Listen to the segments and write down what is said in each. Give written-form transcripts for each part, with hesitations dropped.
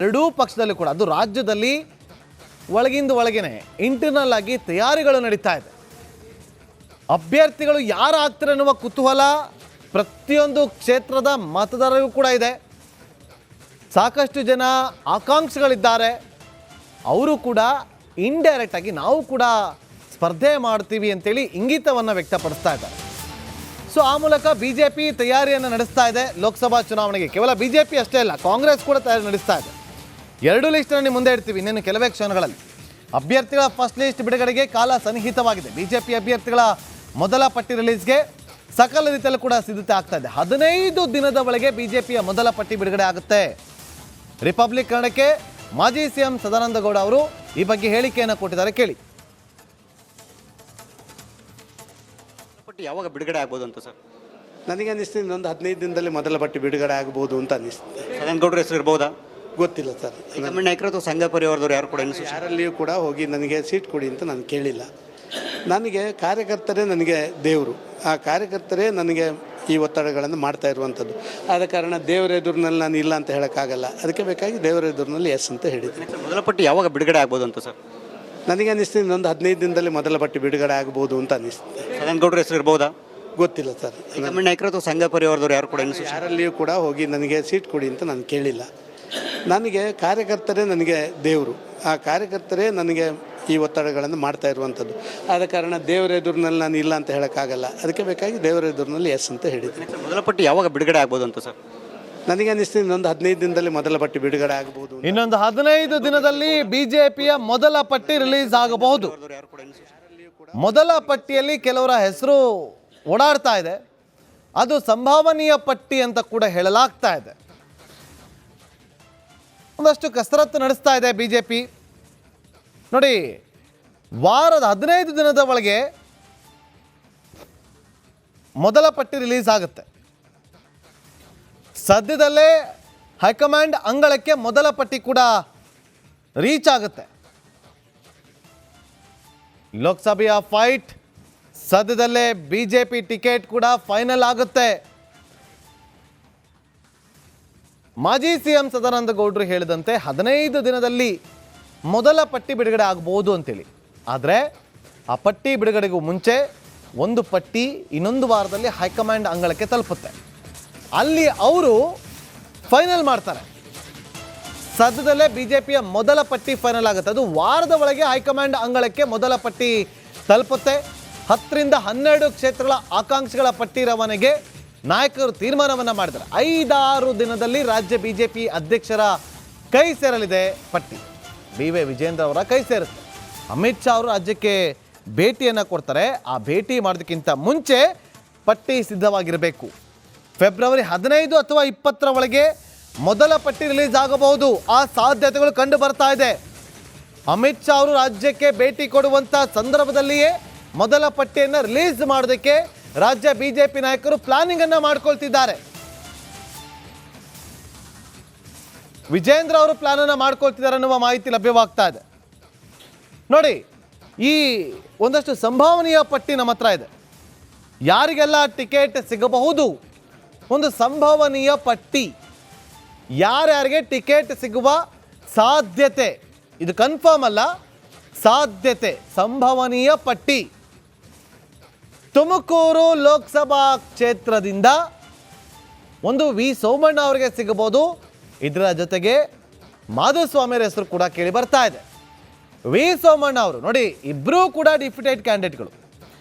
ಎರಡೂ ಪಕ್ಷದಲ್ಲೂ ಕೂಡ ಅದು ರಾಜ್ಯದಲ್ಲಿ ಒಳಗಿಂದ ಒಳಗೇನೆ ಇಂಟರ್ನಲ್ ಆಗಿ ತಯಾರಿಗಳು ನಡೀತಾ ಇದೆ. ಅಭ್ಯರ್ಥಿಗಳು ಯಾರು ಆಗ್ತಾರೆ ಅನ್ನುವ ಕುತೂಹಲ ಪ್ರತಿಯೊಂದು ಕ್ಷೇತ್ರದ ಮತದಾರರಿಗೂ ಕೂಡ ಇದೆ. ಸಾಕಷ್ಟು ಜನ ಆಕಾಂಕ್ಷಿಗಳಿದ್ದಾರೆ. ಅವರು ಕೂಡ ಇಂಡೈರೆಕ್ಟ್ ಆಗಿ ನಾವು ಕೂಡ ಸ್ಪರ್ಧೆ ಮಾಡ್ತೀವಿ ಅಂತೇಳಿ ಇಂಗಿತವನ್ನು ವ್ಯಕ್ತಪಡಿಸ್ತಾ ಇದ್ದಾರೆ. ಸೊ ಆ ಮೂಲಕ BJP ತಯಾರಿಯನ್ನು ನಡೆಸ್ತಾ ಇದೆ ಲೋಕಸಭಾ ಚುನಾವಣೆಗೆ. ಕೇವಲ BJP ಅಷ್ಟೇ ಅಲ್ಲ, ಕಾಂಗ್ರೆಸ್ ಕೂಡ ತಯಾರಿ ನಡೆಸ್ತಾ ಇದೆ. ಎರಡು ಲಿಸ್ಟನ್ನು ಮುಂದೆ ಇಡ್ತೀವಿ ಇನ್ನೇನು ಕೆಲವೇ ಕ್ಷಣಗಳಲ್ಲಿ. ಅಭ್ಯರ್ಥಿಗಳ ಫಸ್ಟ್ ಲಿಸ್ಟ್ ಬಿಡುಗಡೆಗೆ ಕಾಲ ಸನ್ನಿಹಿತವಾಗಿದೆ. BJP ಅಭ್ಯರ್ಥಿಗಳ ಮೊದಲ ಪಟ್ಟಿ ರಿಲೀಸ್ಗೆ ಸಕಲ ರೀತಿಯಲ್ಲೂ ಕೂಡ ಸಿದ್ಧತೆ ಆಗ್ತಾ ಇದೆ. 15 ದಿನದ ಒಳಗೆ BJPಯ ಮೊದಲ ಪಟ್ಟಿ ಬಿಡುಗಡೆ ಆಗುತ್ತೆ. ರಿಪಬ್ಲಿಕ್ ಕನ್ನಡಕ್ಕೆ ಮಾಜಿ CM ಸದಾನಂದ ಗೌಡ ಅವರು ಈ ಬಗ್ಗೆ ಹೇಳಿಕೆಯನ್ನು ಕೊಟ್ಟಿದ್ದಾರೆ, ಕೇಳಿ. ಪಟ್ಟಿ ಯಾವಾಗ ಬಿಡುಗಡೆ ಆಗ್ಬೋದು ಅಂತ ಸರ್? ನನಗೆ ಅನ್ನಿಸ್ತೀನಿ ಇನ್ನೊಂದು 15 ದಿನದಲ್ಲಿ ಮೊದಲ ಪಟ್ಟಿ ಬಿಡುಗಡೆ ಆಗ್ಬೋದು ಅಂತ ಅನ್ನಿಸ್ತದೆ. ಸದಾನಂದ ಗೌಡ್ರ ಹೆಸರು ಇರ್ಬೋದಾ? ಗೊತ್ತಿಲ್ಲ ಸರ್. ಹೈಕಮಾಂಡ್ ನಾಯಕರು ಅಥವಾ ಸಂಘ ಪರಿವಾರದವ್ರು ಯಾರು ಕೂಡ ಯಾರಲ್ಲಿಯೂ ಕೂಡ ಹೋಗಿ ನನಗೆ ಸೀಟ್ ಕೊಡಿ ಅಂತ ನಾನು ಕೇಳಿಲ್ಲ. ನನಗೆ ಕಾರ್ಯಕರ್ತರೇ ನನಗೆ ದೇವರು. ಆ ಕಾರ್ಯಕರ್ತರೇ ನನಗೆ ಈ ಒತ್ತಡಗಳನ್ನು ಮಾಡ್ತಾ ಇರುವಂಥದ್ದು. ಆದ ಕಾರಣ ದೇವರ ಎದುರಿನಲ್ಲಿ ನಾನು ಇಲ್ಲ ಅಂತ ಹೇಳೋಕ್ಕಾಗಲ್ಲ. ಅದಕ್ಕೆ ಬೇಕಾಗಿ ದೇವರ ಎದುರಿನಲ್ಲಿ ಎಸ್ ಅಂತ ಹೇಳಿದ್ದೀನಿ. ಮೊದಲ ಪಟ್ಟಿ ಯಾವಾಗ ಬಿಡುಗಡೆ ಆಗ್ಬೋದು ಅಂತ ಸರ್? ನನಗೆ ಅನ್ನಿಸ್ತೀನಿ ಇನ್ನೊಂದು 15 ದಿನದಲ್ಲಿ ಮೊದಲ ಪಟ್ಟಿ ಬಿಡುಗಡೆ ಆಗ್ಬೋದು ಅಂತ ಅನ್ನಿಸ್ತದೆ. ಸದಾನಂದ ಗೌಡ್ರ ಹೆಸರು ಇರ್ಬೋದಾ? ಗೊತ್ತಿಲ್ಲ ಸರ್. ಹೈಕಮಾಂಡ್ ನಾಯಕರು ಅಥವಾ ಸಂಘ ಪರಿವಾರದವ್ರು ಯಾರು ಕೂಡ ಯಾರಲ್ಲಿಯೂ ಕೂಡ ಹೋಗಿ ನನಗೆ ಸೀಟ್ ಕೊಡಿ ಅಂತ ನಾನು ಕೇಳಿಲ್ಲ. ನನಗೆ ಕಾರ್ಯಕರ್ತರೇ ನನಗೆ ದೇವರು. ಆ ಕಾರ್ಯಕರ್ತರೇ ನನಗೆ ಈ ಒತ್ತಡಗಳನ್ನು ಮಾಡ್ತಾ ಇರುವಂಥದ್ದು. ಆದ ಕಾರಣ ದೇವರ ಎದುರಿನಲ್ಲಿ ನಾನು ಇಲ್ಲ ಅಂತ ಹೇಳೋಕ್ಕಾಗಲ್ಲ. ಅದಕ್ಕೆ ಬೇಕಾಗಿ ದೇವರ ಎದುರಿನಲ್ಲಿ ಎಸ್ ಅಂತ ಹೇಳಿದ್ದೀನಿ. ಮೊದಲ ಪಟ್ಟಿ ಯಾವಾಗ ಬಿಡುಗಡೆ ಆಗ್ಬೋದು ಅಂತ ಸರ್? ನನಗೆ ಅನ್ನಿಸ್ತೀನಿ ಇನ್ನೊಂದು 15 ದಿನದಲ್ಲಿ ಮೊದಲ ಪಟ್ಟಿ ಬಿಡುಗಡೆ ಆಗಬಹುದು. ಇನ್ನೊಂದು 15 ದಿನದಲ್ಲಿ BJPಯ ಮೊದಲ ಪಟ್ಟಿ ರಿಲೀಸ್ ಆಗಬಹುದು. ಮೊದಲ ಪಟ್ಟಿಯಲ್ಲಿ ಕೆಲವರ ಹೆಸರು ಓಡಾಡ್ತಾ ಇದೆ. ಅದು ಸಂಭಾವನೀಯ ಪಟ್ಟಿ ಅಂತ ಕೂಡ ಹೇಳಲಾಗ್ತಾ ಇದೆ. ಒಂದಷ್ಟು ಕಸರತ್ತು ನಡೆಸ್ತಾ ಇದೆ BJP. ನೋಡಿ, ವಾರದ 15 ದಿನದ ಒಳಗೆ ಮೊದಲ ಪಟ್ಟಿ ರಿಲೀಸ್ ಆಗುತ್ತೆ. ಸದ್ಯದಲ್ಲೇ ಹೈಕಮಾಂಡ್ ಅಂಗಳಕ್ಕೆ ಮೊದಲ ಪಟ್ಟಿ ಕೂಡ ರೀಚ್ ಆಗುತ್ತೆ. ಲೋಕಸಭೆಯ ಫೈಟ್ ಸದ್ಯದಲ್ಲೇ BJP ಟಿಕೆಟ್ ಕೂಡ ಫೈನಲ್ ಆಗುತ್ತೆ. ಮಾಜಿ CM ಸದಾನಂದ ಗೌಡರು ಹೇಳಿದಂತೆ 15 ದಿನದಲ್ಲಿ ಮೊದಲ ಪಟ್ಟಿ ಬಿಡುಗಡೆ ಆಗಬಹುದು ಅಂತೇಳಿ. ಆದರೆ ಆ ಪಟ್ಟಿ ಬಿಡುಗಡೆಗೂ ಮುಂಚೆ ಒಂದು ಪಟ್ಟಿ ಇನ್ನೊಂದು ವಾರದಲ್ಲಿ ಹೈಕಮಾಂಡ್ ಅಂಗಳಕ್ಕೆ ತಲುಪುತ್ತೆ. ಅಲ್ಲಿ ಅವರು ಫೈನಲ್ ಮಾಡ್ತಾರೆ. ಸದ್ಯದಲ್ಲೇ BJPಯ ಮೊದಲ ಪಟ್ಟಿ ಫೈನಲ್ ಆಗುತ್ತೆ. ಅದು ವಾರದ ಒಳಗೆ ಹೈಕಮಾಂಡ್ ಅಂಗಳಕ್ಕೆ ಮೊದಲ ಪಟ್ಟಿ ತಲುಪುತ್ತೆ. 10 ರಿಂದ 12 ಕ್ಷೇತ್ರಗಳ ಆಕಾಂಕ್ಷಿಗಳ ಪಟ್ಟಿ ರವಾನೆಗೆ ನಾಯಕರು ತೀರ್ಮಾನವನ್ನು ಮಾಡಿದ್ದಾರೆ. 5-6 ದಿನದಲ್ಲಿ ರಾಜ್ಯ BJP ಅಧ್ಯಕ್ಷರ ಕೈ ಸೇರಲಿದೆ ಪಟ್ಟಿ. BV ವಿಜೇಂದ್ರ ಅವರ ಕೈ ಸೇರುತ್ತೆ. ಅಮಿತ್ ಶಾ ಅವರು ರಾಜ್ಯಕ್ಕೆ ಭೇಟಿಯನ್ನು ಕೊಡ್ತಾರೆ. ಆ ಭೇಟಿ ಮಾಡೋದಕ್ಕಿಂತ ಮುಂಚೆ ಪಟ್ಟಿ ಸಿದ್ಧವಾಗಿರಬೇಕು. ಫೆಬ್ರವರಿ 15 ಅಥವಾ 20 ಒಳಗೆ ಮೊದಲ ಪಟ್ಟಿ ರಿಲೀಸ್ ಆಗಬಹುದು. ಆ ಸಾಧ್ಯತೆಗಳು ಕಂಡು ಬರ್ತಾ ಇದೆ. ಅಮಿತ್ ಶಾ ಅವರು ರಾಜ್ಯಕ್ಕೆ ಭೇಟಿ ಕೊಡುವಂಥ ಸಂದರ್ಭದಲ್ಲಿಯೇ ಮೊದಲ ಪಟ್ಟಿಯನ್ನು ರಿಲೀಸ್ ಮಾಡೋದಕ್ಕೆ ರಾಜ್ಯ BJP ನಾಯಕರು ಪ್ಲಾನಿಂಗ್ ಅನ್ನು ಮಾಡ್ಕೊಳ್ತಿದ್ದಾರೆ. ವಿಜೇಂದ್ರ ಅವರು ಪ್ಲಾನ್ ಅನ್ನು ಮಾಡ್ಕೊಳ್ತಿದ್ದಾರೆ ಅನ್ನುವ ಮಾಹಿತಿ ಲಭ್ಯವಾಗ್ತಾ ಇದೆ. ನೋಡಿ, ಈ ಒಂದಷ್ಟು ಸಂಭಾವನೀಯ ಪಟ್ಟಿ ನಮ್ಮ ಹತ್ರ ಇದೆ. ಯಾರಿಗೆಲ್ಲ ಟಿಕೆಟ್ ಸಿಗಬಹುದು, ಒಂದು ಸಂಭವನೀಯ ಪಟ್ಟಿ, ಯಾರ್ಯಾರಿಗೆ ಟಿಕೆಟ್ ಸಿಗುವ ಸಾಧ್ಯತೆ, ಇದು ಕನ್ಫರ್ಮ್ ಅಲ್ಲ, ಸಾಧ್ಯತೆ, ಸಂಭವನೀಯ ಪಟ್ಟಿ. ತುಮಕೂರು ಲೋಕಸಭಾ ಕ್ಷೇತ್ರದಿಂದ ಒಂದು ವಿ ಸೋಮಣ್ಣ ಅವರಿಗೆ ಸಿಗಬಹುದು. ಇದರ ಜೊತೆಗೆ ಮಾಧುಸ್ವಾಮಿಯವರ ಹೆಸರು ಕೂಡ ಕೇಳಿ ಬರ್ತಾ ಇದೆ. ವಿ ಸೋಮಣ್ಣ ಅವರು ನೋಡಿ, ಇಬ್ಬರೂ ಕೂಡ ಡಿಫಿಟೆಡ್ ಕ್ಯಾಂಡಿಡೇಟ್ಗಳು.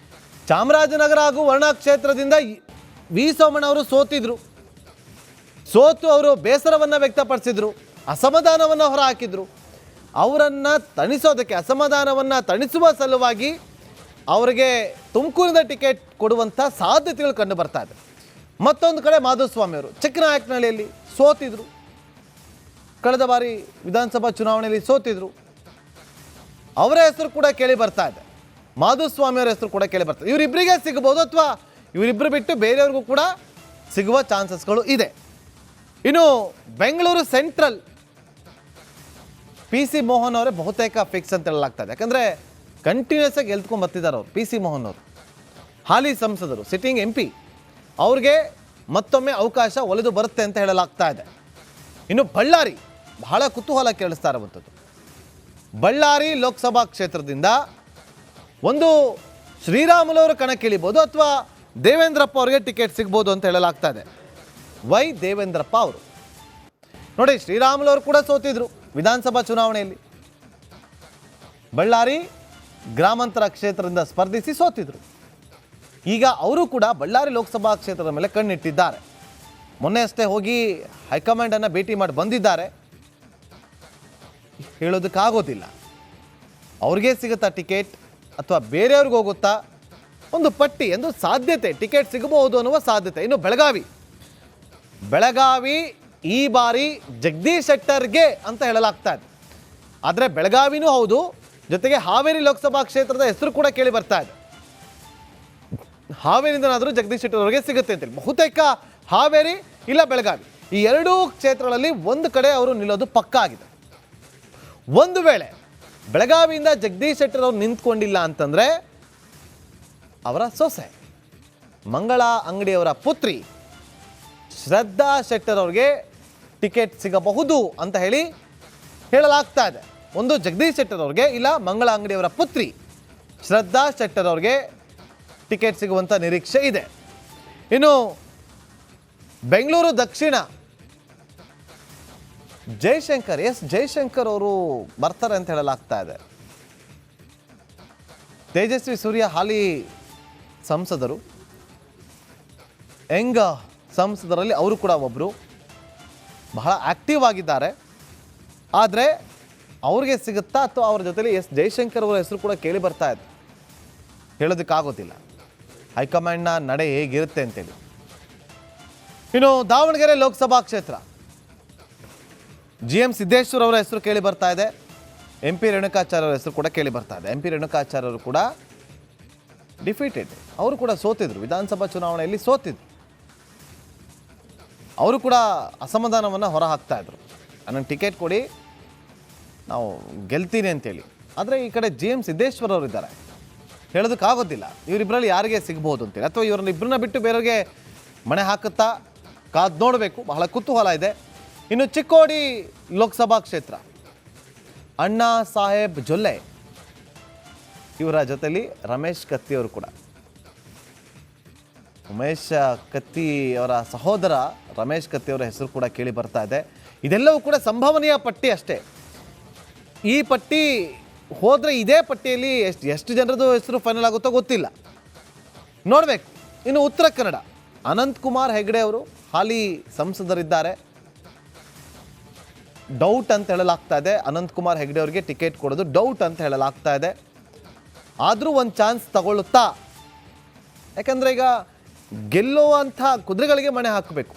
ಚಾಮರಾಜನಗರ ಹಾಗೂ ವರ್ಣ ಕ್ಷೇತ್ರದಿಂದ ವಿ ಸೋಮಣ್ಣ ಅವರು ಸೋತು ಅವರು ಬೇಸರವನ್ನು ವ್ಯಕ್ತಪಡಿಸಿದ್ರು, ಅಸಮಾಧಾನವನ್ನು ಹೊರಹಾಕಿದ್ರು. ಅವರನ್ನು ತಣಿಸೋದಕ್ಕೆ, ಅಸಮಾಧಾನವನ್ನು ತಣಿಸುವ ಸಲುವಾಗಿ ಅವರಿಗೆ ತುಮಕೂರಿನ ಟಿಕೆಟ್ ಕೊಡುವಂಥ ಸಾಧ್ಯತೆಗಳು ಕಂಡು ಬರ್ತಾ ಇದೆ. ಮತ್ತೊಂದು ಕಡೆ ಮಾಧುಸ್ವಾಮಿಯವರು ಚಿಕ್ಕನಾಯಕನಹಳ್ಳಿಯಲ್ಲಿ ಸೋತಿದ್ರು, ಕಳೆದ ಬಾರಿ ವಿಧಾನಸಭಾ ಚುನಾವಣೆಯಲ್ಲಿ ಸೋತಿದ್ರು. ಅವರ ಹೆಸರು ಕೂಡ ಕೇಳಿ ಬರ್ತಾ ಇದೆ. ಮಾಧುಸ್ವಾಮಿಯವರ ಹೆಸರು ಕೂಡ ಕೇಳಿ ಬರ್ತಾ ಇದೆ. ಇವರಿಬ್ಬರಿಗೆ ಸಿಗಬಹುದು ಅಥವಾ ಇವರಿಬ್ಬರು ಬಿಟ್ಟು ಬೇರೆಯವ್ರಿಗೂ ಕೂಡ ಸಿಗುವ ಚಾನ್ಸಸ್ಗಳು ಇದೆ. ಇನ್ನು ಬೆಂಗಳೂರು ಸೆಂಟ್ರಲ್ PC ಮೋಹನ್ ಅವರೇ ಬಹುತೇಕ ಫಿಕ್ಸ್ ಅಂತ ಹೇಳಲಾಗ್ತಾ ಇದೆ. ಯಾಕಂದರೆ ಕಂಟಿನ್ಯೂಸ್ ಆಗಿ ಗೆಲ್ತ್ಕೊಂಡು ಬರ್ತಿದ್ದಾರೆ ಅವರು. PC ಮೋಹನ್ ಅವರು ಹಾಲಿ ಸಂಸದರು, ಸಿಟ್ಟಿಂಗ್ MP. ಅವ್ರಿಗೆ ಮತ್ತೊಮ್ಮೆ ಅವಕಾಶ ಒಲಿದು ಬರುತ್ತೆ ಅಂತ ಹೇಳಲಾಗ್ತಾ ಇದೆ. ಇನ್ನು ಬಳ್ಳಾರಿ ಬಹಳ ಕುತೂಹಲ ಕೇಳಿಸ್ತಾ ಇರುವಂಥದ್ದು. ಬಳ್ಳಾರಿ ಲೋಕಸಭಾ ಕ್ಷೇತ್ರದಿಂದ ಒಂದು ಶ್ರೀರಾಮುಲು ಅವರು ಕಣಕ್ಕಿಳಿಬೋದು ಅಥವಾ ದೇವೇಂದ್ರಪ್ಪ ಅವರಿಗೆ ಟಿಕೆಟ್ ಸಿಗ್ಬೋದು ಅಂತ ಹೇಳಲಾಗ್ತಾ ಇದೆ. ವೈ ದೇವೇಂದ್ರಪ್ಪ ಅವರು ನೋಡಿ, ಶ್ರೀರಾಮುಲು ಅವರು ಕೂಡ ಸೋತಿದ್ರು ವಿಧಾನಸಭಾ ಚುನಾವಣೆಯಲ್ಲಿ. ಬಳ್ಳಾರಿ ಗ್ರಾಮಾಂತರ ಕ್ಷೇತ್ರದಿಂದ ಸ್ಪರ್ಧಿಸಿ ಸೋತಿದ್ರು. ಈಗ ಅವರು ಕೂಡ ಬಳ್ಳಾರಿ ಲೋಕಸಭಾ ಕ್ಷೇತ್ರದ ಮೇಲೆ ಕಣ್ಣಿಟ್ಟಿದ್ದಾರೆ. ಮೊನ್ನೆ ಅಷ್ಟೇ ಹೋಗಿ ಹೈಕಮಾಂಡನ್ನು ಭೇಟಿ ಮಾಡಿ ಬಂದಿದ್ದಾರೆ. ಹೇಳೋದಕ್ಕಾಗೋದಿಲ್ಲ ಅವ್ರಿಗೆ ಸಿಗುತ್ತಾ ಟಿಕೆಟ್ ಅಥವಾ ಬೇರೆಯವ್ರಿಗೆ ಹೋಗುತ್ತಾ, ಒಂದು ಪಟ್ಟಿ ಎಂದು ಸಾಧ್ಯತೆ, ಟಿಕೆಟ್ ಸಿಗಬಹುದು ಅನ್ನುವ ಸಾಧ್ಯತೆ. ಇನ್ನು ಬೆಳಗಾವಿ ಈ ಬಾರಿ ಜಗದೀಶ್ ಶೆಟ್ಟರ್ಗೆ ಅಂತ ಹೇಳಲಾಗ್ತಾ ಇದೆ. ಆದರೆ ಬೆಳಗಾವಿನೂ ಹೌದು, ಜೊತೆಗೆ ಹಾವೇರಿ ಲೋಕಸಭಾ ಕ್ಷೇತ್ರದ ಹೆಸರು ಕೂಡ ಕೇಳಿ ಬರ್ತಾ ಇದೆ. ಹಾವೇರಿಯಿಂದನಾದರೂ ಜಗದೀಶ್ ಶೆಟ್ಟರ್ ಅವರಿಗೆ ಸಿಗುತ್ತೆ ಅಂತೇಳಿ. ಬಹುತೇಕ ಹಾವೇರಿ ಇಲ್ಲ ಬೆಳಗಾವಿ ಈ ಎರಡೂ ಕ್ಷೇತ್ರಗಳಲ್ಲಿ ಒಂದು ಕಡೆ ಅವರು ನಿಲ್ಲೋದು ಪಕ್ಕಾ ಆಗಿದೆ. ಒಂದು ವೇಳೆ ಬೆಳಗಾವಿಯಿಂದ ಜಗದೀಶ್ ಶೆಟ್ಟರ್ ಅವರು ನಿಂತ್ಕೊಂಡಿಲ್ಲ ಅಂತಂದರೆ ಅವರ ಸೊಸೆ ಮಂಗಳ ಅಂಗಡಿಯವರ ಪುತ್ರಿ ಶ್ರದ್ಧಾ ಶೆಟ್ಟರ್ ಅವ್ರಿಗೆ ಟಿಕೆಟ್ ಸಿಗಬಹುದು ಅಂತ ಹೇಳಲಾಗ್ತಾ ಇದೆ. ಒಂದು ಜಗದೀಶ್ ಶೆಟ್ಟರ್ ಅವ್ರಿಗೆ, ಇಲ್ಲ ಮಂಗಳ ಅಂಗಡಿಯವರ ಪುತ್ರಿ ಶ್ರದ್ಧಾ ಶೆಟ್ಟರ್ ಅವ್ರಿಗೆ ಟಿಕೆಟ್ ಸಿಗುವಂಥ ನಿರೀಕ್ಷೆ ಇದೆ. ಇನ್ನು ಬೆಂಗಳೂರು ದಕ್ಷಿಣ ಜಯಶಂಕರ್ ಅವರು ಬರ್ತಾರೆ ಅಂತ ಹೇಳಲಾಗ್ತಾ ಇದೆ. ತೇಜಸ್ವಿ ಸೂರ್ಯ ಹಾಲಿ ಸಂಸದರು, ಯಂಗ್ ಸಂಸದರಲ್ಲಿ ಅವರು ಕೂಡ ಒಬ್ಬರು, ಬಹಳ ಆಕ್ಟಿವ್ ಆಗಿದ್ದಾರೆ. ಆದರೆ ಅವ್ರಿಗೆ ಸಿಗುತ್ತಾ ಅಥವಾ ಅವ್ರ ಜೊತೆಲಿ ಜಯಶಂಕರ್ ಅವರ ಹೆಸರು ಕೂಡ ಕೇಳಿ ಬರ್ತಾ ಇದೆ. ಹೇಳೋದಕ್ಕಾಗೋದಿಲ್ಲ ಹೈಕಮಾಂಡ್ನ ನಡೆ ಹೇಗಿರುತ್ತೆ ಅಂತೇಳಿ. ಇನ್ನು ದಾವಣಗೆರೆ ಲೋಕಸಭಾ ಕ್ಷೇತ್ರ GM ಸಿದ್ದೇಶ್ವರ್ ಅವರ ಹೆಸರು ಕೇಳಿ ಬರ್ತಾ ಇದೆ. MP ರೇಣುಕಾಚಾರ್ಯ ಅವರ ಹೆಸರು ಕೂಡ ಕೇಳಿ ಬರ್ತಾ ಇದೆ. MP ರೇಣುಕಾಚಾರ್ಯ ಅವರು ಕೂಡ ಡಿಫೀಟೆಡ್, ಅವರು ಕೂಡ ಸೋತಿದ್ರು, ವಿಧಾನಸಭಾ ಚುನಾವಣೆಯಲ್ಲಿ ಸೋತಿದ್ರು. ಅವರು ಕೂಡ ಅಸಮಾಧಾನವನ್ನು ಹೊರ ಹಾಕ್ತಾ ಇದ್ರು, ನನಗೆ ಟಿಕೆಟ್ ಕೊಡಿ ನಾವು ಗೆಲ್ತೀನಿ ಅಂತೇಳಿ. ಆದರೆ ಈ ಕಡೆ GM ಸಿದ್ದೇಶ್ವರ್ ಅವರು ಇದ್ದಾರೆ, ಹೇಳೋದಕ್ಕಾಗೋದಿಲ್ಲ ಇವರಿಬ್ಬರಲ್ಲಿ ಯಾರಿಗೆ ಸಿಗ್ಬೋದು ಅಂತೇಳಿ, ಅಥವಾ ಇವ್ರನ್ನ ಇಬ್ಬರನ್ನ ಬಿಟ್ಟು ಬೇರೆಯವ್ರಿಗೆ ಮಣೆ ಹಾಕುತ್ತಾ ಕಾದು ನೋಡಬೇಕು. ಬಹಳ ಕುತೂಹಲ ಇದೆ. ಇನ್ನು ಚಿಕ್ಕೋಡಿ ಲೋಕಸಭಾ ಕ್ಷೇತ್ರ ಅಣ್ಣಾ ಸಾಹೇಬ್ ಜೊಲ್ಲೆ ಇವರ ಜೊತೆಲಿ ರಮೇಶ್ ಕತ್ತಿ ಅವರು ಕೂಡ, ಉಮೇಶ್ ಕತ್ತಿ ಅವರ ಸಹೋದರ ರಮೇಶ್ ಕತ್ತಿ ಅವರ ಹೆಸರು ಕೂಡ ಕೇಳಿ ಬರ್ತಾ ಇದೆ. ಇದೆಲ್ಲವೂ ಕೂಡ ಸಂಭವನೀಯ ಪಟ್ಟಿ ಅಷ್ಟೇ. ಈ ಪಟ್ಟಿ ಹೋದರೆ ಇದೇ ಪಟ್ಟಿಯಲ್ಲಿ ಎಷ್ಟು ಜನರದ್ದು ಹೆಸರು ಫೈನಲ್ ಆಗುತ್ತೋ ಗೊತ್ತಿಲ್ಲ, ನೋಡಬೇಕು. ಇನ್ನು ಉತ್ತರ ಕನ್ನಡ ಅನಂತಕುಮಾರ್ ಹೆಗಡೆ ಅವರು ಹಾಲಿ ಸಂಸದರಿದ್ದಾರೆ. ಡೌಟ್ ಅಂತ ಹೇಳಲಾಗ್ತಾ ಇದೆ, ಅನಂತಕುಮಾರ್ ಹೆಗಡೆ ಅವರಿಗೆ ಟಿಕೆಟ್ ಕೊಡೋದು ಡೌಟ್ ಅಂತ ಹೇಳಲಾಗ್ತಾ ಇದೆ. ಆದರೂ ಒಂದು ಚಾನ್ಸ್ ತಗೊಳ್ಳುತ್ತಾ, ಯಾಕಂದರೆ ಈಗ ಗೆಲ್ಲುವಂಥ ಕುದುರೆಗಳಿಗೆ ಮಣೆ ಹಾಕಬೇಕು.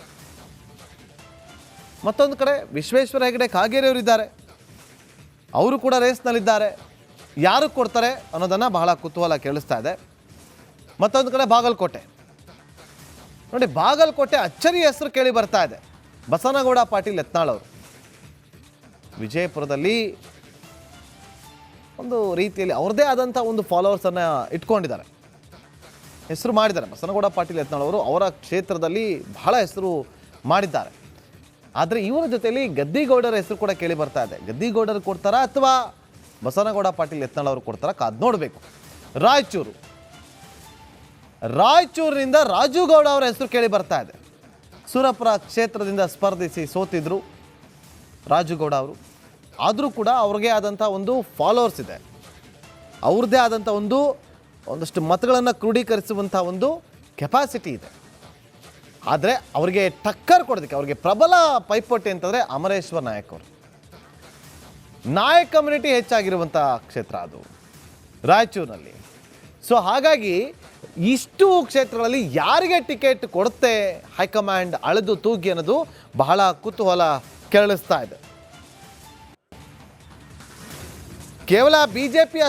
ಮತ್ತೊಂದು ಕಡೆ ವಿಶ್ವೇಶ್ವರ ಹೆಗಡೆ ಕಾಗೇರಿಯವರಿದ್ದಾರೆ, ಅವರು ಕೂಡ ರೇಸ್ನಲ್ಲಿದ್ದಾರೆ. ಯಾರು ಕೊಡ್ತಾರೆ ಅನ್ನೋದನ್ನು ಬಹಳ ಕುತೂಹಲ ಕೇಳಿಸ್ತಾ ಇದೆ. ಮತ್ತೊಂದು ಕಡೆ ಬಾಗಲಕೋಟೆ ನೋಡಿ, ಬಾಗಲಕೋಟೆ ಅಚ್ಚರಿ ಹೆಸರು ಕೇಳಿ ಬರ್ತಾ ಇದೆ. ಬಸನಗೌಡ ಪಾಟೀಲ್ ಯತ್ನಾಳ್ ಅವರು ವಿಜಯಪುರದಲ್ಲಿ ಒಂದು ರೀತಿಯಲ್ಲಿ ಅವ್ರದ್ದೇ ಆದಂಥ ಒಂದು ಫಾಲೋವರ್ಸನ್ನು ಇಟ್ಕೊಂಡಿದ್ದಾರೆ, ಹೆಸರು ಮಾಡಿದ್ದಾರೆ. ಬಸನಗೌಡ ಪಾಟೀಲ್ ಯತ್ನಾಳ್ ಅವರು ಅವರ ಕ್ಷೇತ್ರದಲ್ಲಿ ಬಹಳ ಹೆಸರು ಮಾಡಿದ್ದಾರೆ. ಆದರೆ ಇವರ ಜೊತೆಯಲ್ಲಿ ಗದ್ದಿಗೌಡರ ಹೆಸರು ಕೂಡ ಕೇಳಿ ಬರ್ತಾ ಇದೆ. ಗದ್ದಿಗೌಡರು ಕೊಡ್ತಾರಾ ಅಥವಾ ಬಸನಗೌಡ ಪಾಟೀಲ್ ಯತ್ನಾಳ್ ಅವರು ಕೊಡ್ತಾರಾ ಕಾದು ನೋಡಬೇಕು. ರಾಯಚೂರಿನಿಂದ ರಾಜುಗೌಡ ಅವರ ಹೆಸರು ಕೇಳಿ ಬರ್ತಾ ಇದೆ. ಸುರಪುರ ಕ್ಷೇತ್ರದಿಂದ ಸ್ಪರ್ಧಿಸಿ ಸೋತಿದ್ರು ರಾಜುಗೌಡ ಅವರು. ಆದರೂ ಕೂಡ ಅವ್ರಿಗೆ ಆದಂಥ ಒಂದು ಫಾಲೋವರ್ಸ್ ಇದೆ, ಅವ್ರದ್ದೇ ಆದಂಥ ಒಂದಷ್ಟು ಮತಗಳನ್ನು ಕ್ರೋಢೀಕರಿಸುವಂಥ ಒಂದು ಕೆಪಾಸಿಟಿ ಇದೆ. ಆದರೆ ಅವರಿಗೆ ಟಕ್ಕರ್ ಕೊಡೋದಕ್ಕೆ, ಅವರಿಗೆ ಪ್ರಬಲ ಪೈಪೋಟಿ ಅಂತಂದರೆ ಅಮರೇಶ್ವರ್ ನಾಯಕ್ ಅವರು. ನಾಯಕ್ ಕಮ್ಯುನಿಟಿ ಹೆಚ್ಚಾಗಿರುವಂಥ ಕ್ಷೇತ್ರ ಅದು ರಾಯಚೂರಿನಲ್ಲಿ. ಸೊ ಹಾಗಾಗಿ ಇಷ್ಟು ಕ್ಷೇತ್ರಗಳಲ್ಲಿ ಯಾರಿಗೆ ಟಿಕೆಟ್ ಕೊಡುತ್ತೆ ಹೈಕಮಾಂಡ್ ಅಳೆದು ತೂಗಿ ಅನ್ನೋದು ಬಹಳ ಕುತೂಹಲ ಕೆರಳಿಸ್ತಾ ಇದೆ. ಕೇವಲ BJP